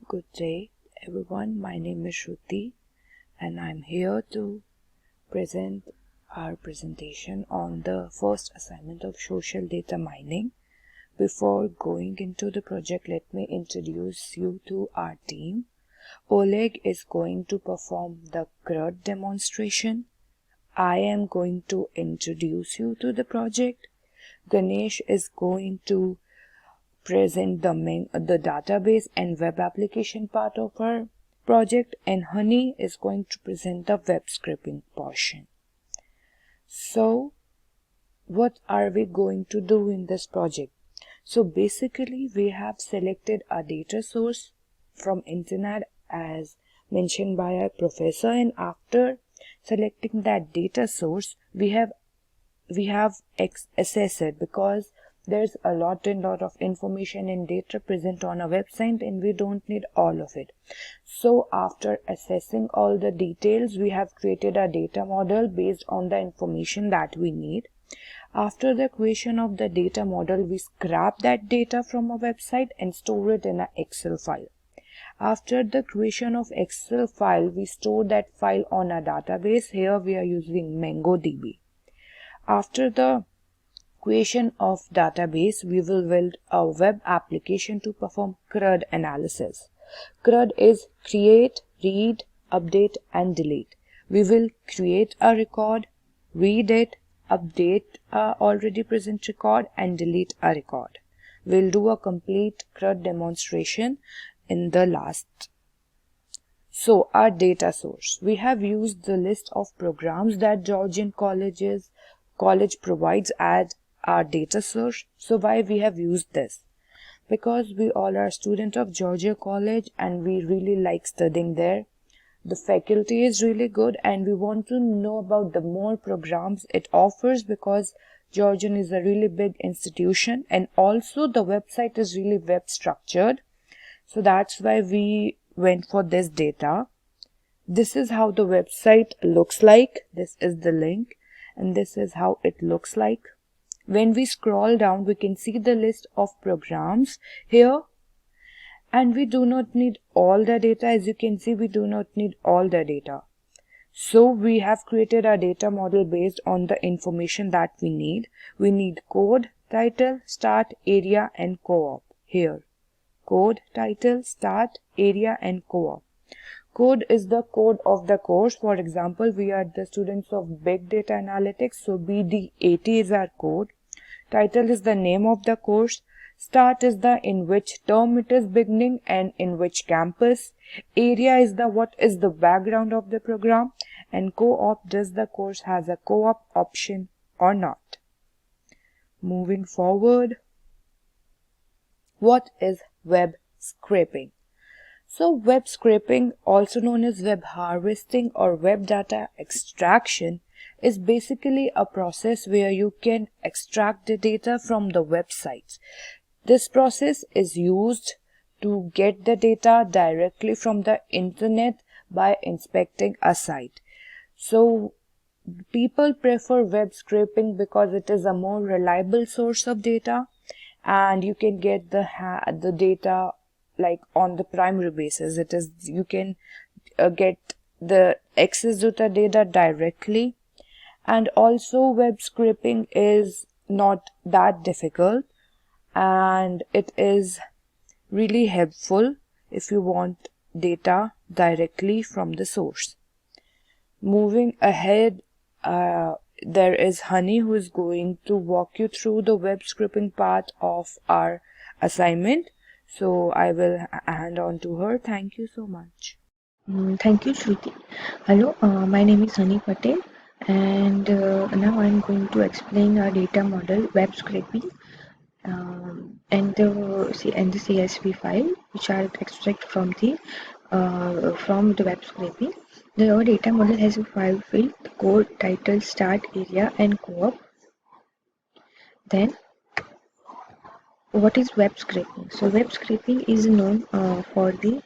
Good day, everyone. My name is Shruti, and I'm here to present our presentation on the first assignment of social data mining. Before going into the project, let me introduce you to our team. Oleg is going to perform the CRUD demonstration. I am going to introduce you to the project. Ganesh is going to present the database and web application part of our project, and Honey is going to present the web scraping portion. So what are we going to do in this project? So basically we have selected a data source from internet as mentioned by our professor, and after selecting that data source we have assessed it, because there's a lot of information and data present on a website and we don't need all of it. So after assessing all the details, we have created a data model based on the information that we need. After the creation of the data model, we scrap that data from a website and store it in an Excel file. After the creation of Excel file, we store that file on a database. Here we are using MongoDB. After the creation of database, we will build a web application to perform CRUD analysis. CRUD is create, read, update and delete. We will create a record, read it, update a already present record and delete a record. We'll do a complete CRUD demonstration in the last. So our data source. We have used the list of programs that Georgian college provides as our data source. So why we have used this? Because we all are students of Georgia College and we really like studying there. The faculty is really good and we want to know about the more programs it offers, because Georgian is a really big institution and also the website is really web structured. So that's why we went for this data. This is how the website looks like. This is the link and this is how it looks like. When we scroll down, we can see the list of programs here, and we do not need all the data. As you can see, we do not need all the data. So we have created a data model based on the information that we need. We need code, title, start, area and co-op. Here, code, title, start, area and co-op. Code is the code of the course. For example, we are the students of Big Data Analytics, so BD80 is our code. Title is the name of the course. Start is the in which term it is beginning and in which campus. Area is the what is the background of the program. And co-op, does the course has a co-op option or not. Moving forward, what is web scraping? So web scraping, also known as web harvesting or web data extraction, is basically a process where you can extract the data from the websites. This process is used to get the data directly from the internet by inspecting a site. So people prefer web scraping because it is a more reliable source of data and you can get the data like on the primary basis. It is you can get the access to the data directly, and also web scraping is not that difficult and it is really helpful if you want data directly from the source. Moving ahead, there is Honey who is going to walk you through the web scraping part of our assignment. So I will hand on to her. Thank you so much. Thank you, Shruti. Hello, my name is Sunny Patel, and now I'm going to explain our data model, web scraping, and the CSV file, which are extract from the web scraping. Our data model has a file field: code, title, start, area, and co-op. Then, what is web scraping? So web scraping is known for the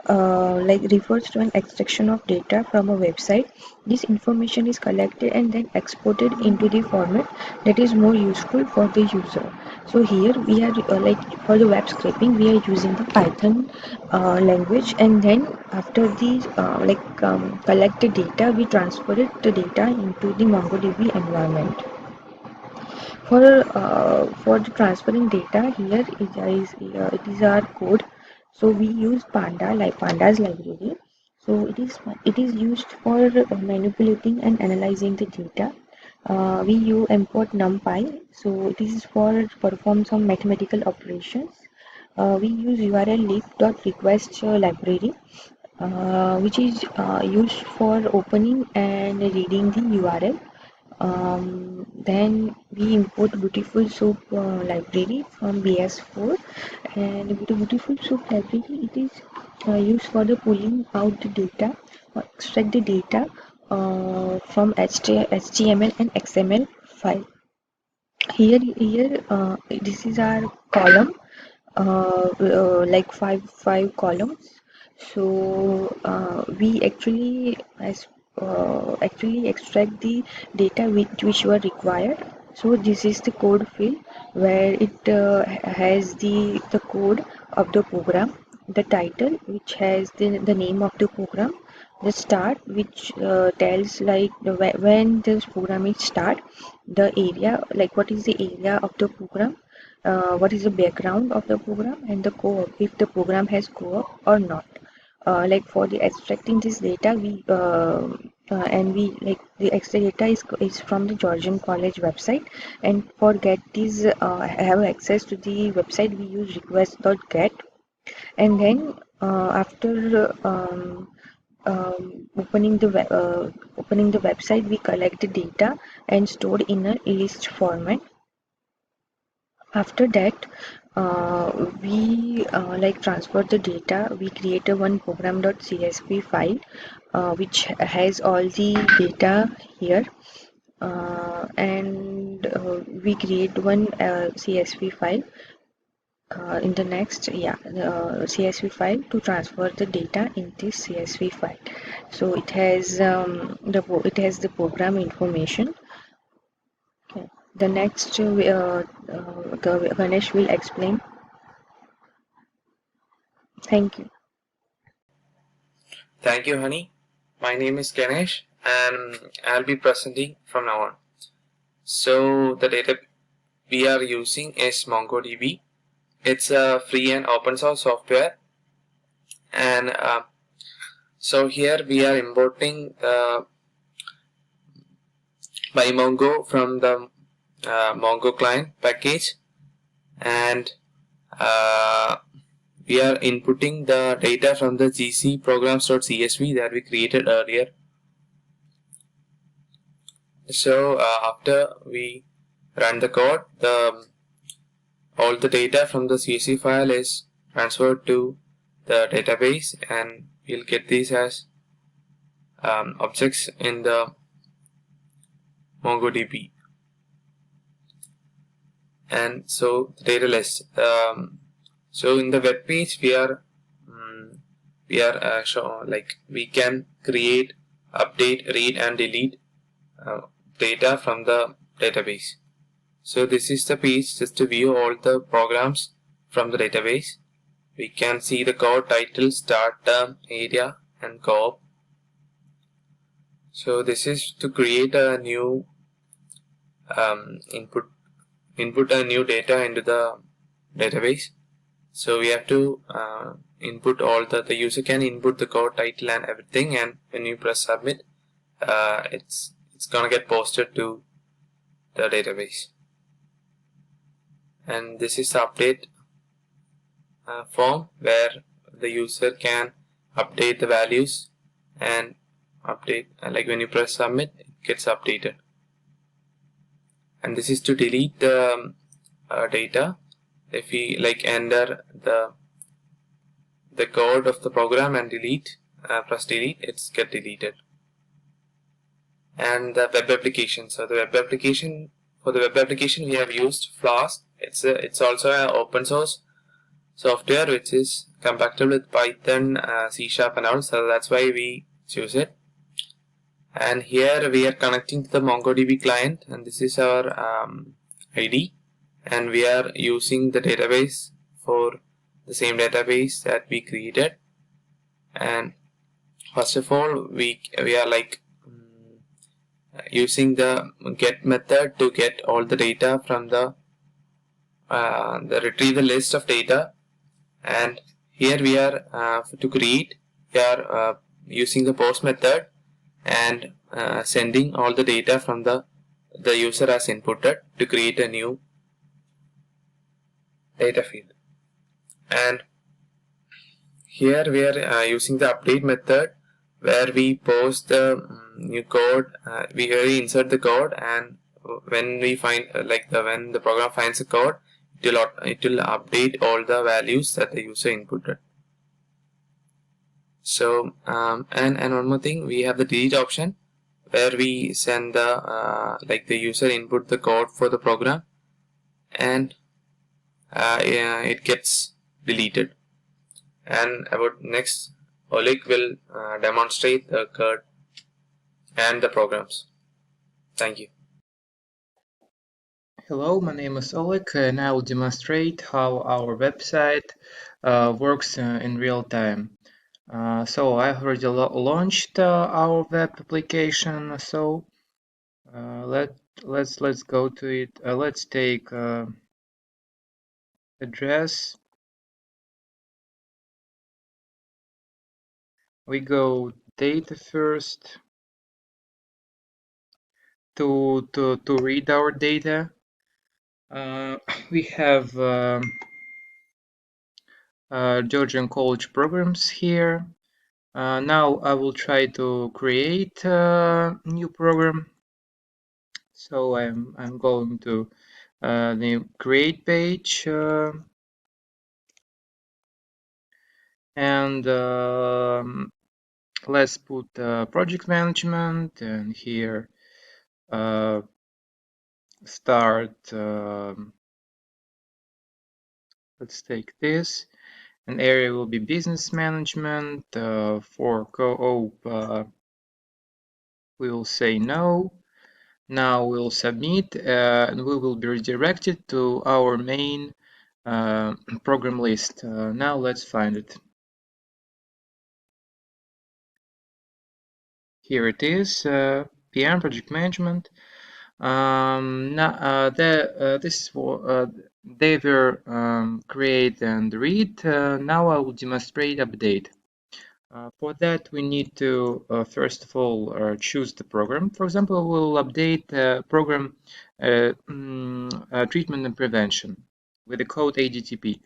like refers to an extraction of data from a website. This information is collected and then exported into the format that is more useful for the user. So here we are like for the web scraping we are using the Python language, and then after the collect the data, we transfer it the data into the MongoDB environment. For the transferring data, here it is our code. So we use pandas library. So it is used for manipulating and analyzing the data. We use import NumPy. So it is for perform some mathematical operations. We use URL lib.request library, which is used for opening and reading the URL. Then we import beautiful soup library from BS4, and with the beautiful soup library it is used for the pulling out the data or extract the data from HTML and XML file. Here this is our column, like five columns. So we actually extract the data which were required. So this is the code field where it has the code of the program, the title which has the name of the program, the start which tells like when this program is start, the area like what is the area of the program, what is the background of the program, and the co-op if the program has co-op or not. Like for the extracting this data and we like the extra data is from the Georgian College website, and for get this have access to the website we use request.get, and then after opening the website we collect the data and stored in a list format. After that, we like transfer the data. We create a one program.csv file which has all the data here, and we create one CSV file in the next CSV file to transfer the data in this CSV file. So it has the program information. Okay. The next Ganesh will explain. Thank you. Thank you, Honey. My name is Ganesh and I'll be presenting from now on. So the data we are using is MongoDB. It's a free and open source software, and so here we are importing by Mongo from the Mongo client package, and we are inputting the data from the gc programs.csv that we created earlier. So after we run the code, all the data from the CSV file is transferred to the database, and we'll get these as objects in the MongoDB. And so the data list. So in the web page we are we can create, update, read, and delete data from the database. So this is the page just to view all the programs from the database. We can see the code, title, start, term, area, and co-op. So this is to create a new input a new data into the database. So we have to input all the user can input the code, title, and everything, and when you press submit, it's gonna get posted to the database. And this is the update form where the user can update the values and update, like when you press submit, it gets updated. And this is to delete the data. If we like enter the code of the program and delete, press delete, it's get deleted. And the web application. So the web application, for the web application we have used Flask. It's also an open source software which is compatible with Python, C# and all, so that's why we choose it. And here we are connecting to the MongoDB client, and this is our ID, and we are using the database for the same database that we created. And first of all, we are like using the get method to get all the data from the retrieve the list of data. And here we are to create, we are using the post method and sending all the data from the user has inputted to create a new data field. And here we are using the update method where we post the new code. We insert the code, and when we find when the program finds the code, it will update all the values that the user inputted. So and one more thing, we have the delete option where we send the the user input the code for the program, and it gets deleted. And about next, Oleg will demonstrate the code and the programs. Thank you. Hello, my name is Oleg, and I will demonstrate how our website works in real time. So I've already launched our web application. So let's go to it. Let's take address. We go data first to read our data. We have Georgian College programs here. Now I will try to create a new program. So I'm going to the create page and let's put project management, and here start. Let's take this. An area will be business management. For co-op, we will say no. Now we'll submit, and we will be redirected to our main program list. Now let's find it. Here it is, PM project management. This for they were create and read. Now I will demonstrate update. For that, we need to first of all choose the program. For example, we'll update program treatment and prevention with the code ADTP.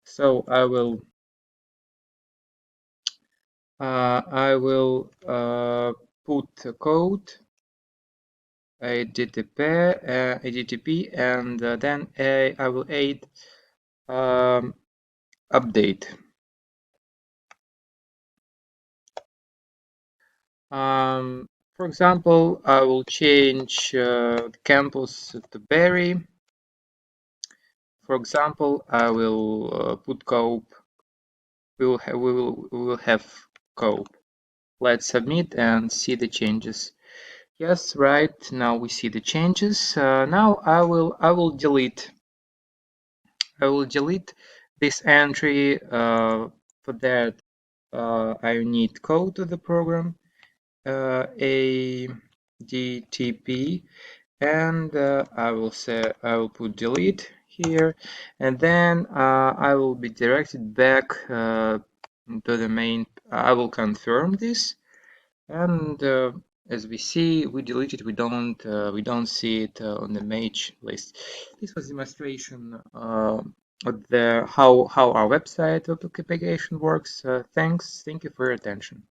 So I will put the code ADTP, and then I will add update. For example, I will change the campus to Berry. For example, I will put cope. We will have cope. Let's submit and see the changes. Yes, right. Now we see the changes. Now I will delete. I will delete this entry. For that, I need code to the program. ADTP, and I will put delete here, and then I will be directed back to the main. I will confirm this, and as we see, we delete it. We don't see it on the mage list. This was a demonstration of how our website application works. Thank you for your attention.